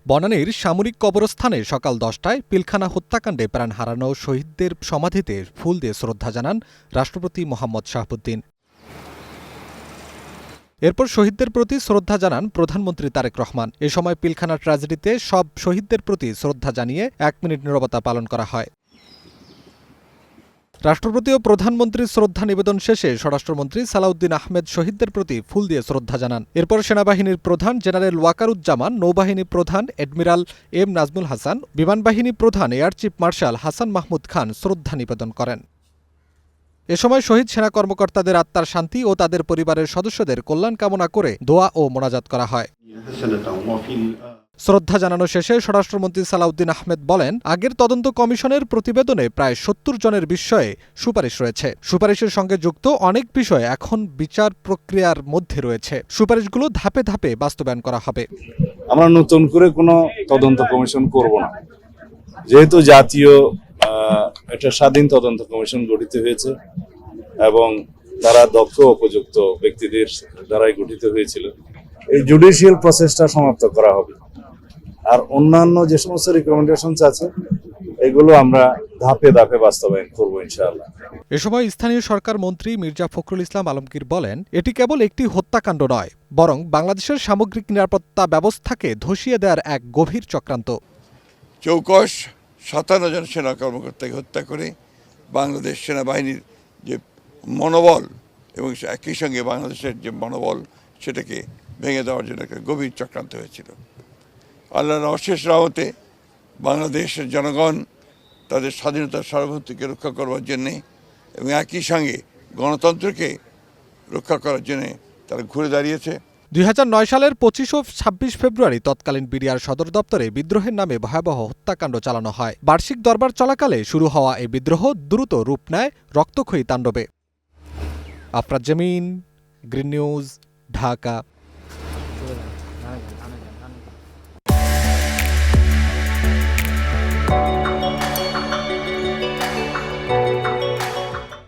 বনানীর সামরিক কবরস্থানে সকাল 10টায় পিলখানা হত্যাকাণ্ডে প্রাণ হারানো শহীদদের সমাধিতে ফুল দিয়ে শ্রদ্ধা জানান রাষ্ট্রপতি মোহাম্মদ শাহাবুদ্দিন। এরপর শহীদদের প্রতি শ্রদ্ধা জানান প্রধানমন্ত্রী তারেক রহমান। এ সময় পিলখানা ট্র্যাজেডিতে সব শহীদদের প্রতি শ্রদ্ধা জানিয়ে 1 মিনিট নীরবতা পালন করা হয়। রাষ্ট্রপতি ও প্রধানমন্ত্রীর শ্রদ্ধা নিবেদন শেষে স্বরাষ্ট্রমন্ত্রী সালাউদ্দিন আহমেদ শহীদদের প্রতি ফুল দিয়ে শ্রদ্ধা জানান। এরপর সেনাবাহিনীর প্রধান জেনারেল ওয়াকারুজ্জামান, নৌবাহিনী প্রধান অ্যাডমিরাল এম নাজমুল হাসান, বিমানবাহিনী প্রধান air chief marshal Hasan Mahmud Khan শ্রদ্ধা নিবেদন করেন। এ সময় শহীদ সেনা কর্মকর্তাদের আত্মার শান্তি ও তাদের পরিবারের সদস্যদের কল্যাণ কামনা করে দোয়া ও মোনাজাত করা হয়। শ্রদ্ধা জানানো শেষে স্বরাষ্ট্রমন্ত্রী সালাউদ্দিন আহমেদ বলেন, আগের তদন্ত কমিশনের প্রতিবেদনে প্রায় ৭০ জনের বিষয়ে সুপারিশ রয়েছে। সুপারিশের সঙ্গে যুক্ত অনেক বিষয় এখন বিচার প্রক্রিয়ার মধ্যে রয়েছে। সুপারিশগুলো ধাপে ধাপে বাস্তবায়ন করা হবে। আমরা নতুন করে কোনো তদন্ত কমিশন করব না, যেহেতু জাতীয় একটা স্বাধীন তদন্ত কমিশন গঠিত হয়েছে এবং তারা দক্ষ উপযুক্ত ব্যক্তিদের দ্বারাই গঠিত হয়েছিল। এই জুডিশিয়াল প্রসেসটা সমাপ্ত করা হবে, আর অন্যান্য যে সমস্ত রিকমেন্ডেশনস আছে এগুলো আমরা ধাপে ধাপে বাস্তবায়ন করব ইনশাআল্লাহ। এ সময় স্থানীয় সরকার মন্ত্রী মির্জা ফখরুল ইসলাম আলমগীর বলেন, এটি কেবল একটি হত্যাকাণ্ড নয়, বরং বাংলাদেশের সামগ্রিক নিরাপত্তা ব্যবস্থাকে ধসিয়ে দেওয়ার এক গভীর চক্রান্ত। চৌকস ৫৭ জন সেনা কর্মকর্তাকে হত্যা করে বাংলাদেশ সেনাবাহিনীর যে মনোবল এবং একই সঙ্গে বাংলাদেশের যে মনোবল সেটাকে ভেঙে দেওয়ার জন্য একটা গভীর চক্রান্ত হয়েছিল। আল্লাহর অশেষ রহমতে বাংলাদেশের জনগণ তাদের স্বাধীনতার সার্বভৌমত্বকে রক্ষা করবার জন্যে এবং একই সঙ্গে গণতন্ত্রকে রক্ষা করার জন্যে তারা ঘুরে দাঁড়িয়েছে। ২০০৯ সালের ২৫ ও ২৬ ফেব্রুয়ারি তৎকালীন বিডিআর সদর দপ্তরে বিদ্রোহের নামে ভয়াবহ হত্যাকাণ্ড চালানো হয়। বার্ষিক দরবার চলাকালে শুরু হওয়া এই বিদ্রোহ দ্রুত রূপ নেয় রক্তক্ষয়ী তাণ্ডবে। আফরাজ জামিন, গ্রিন নিউজ, ঢাকা।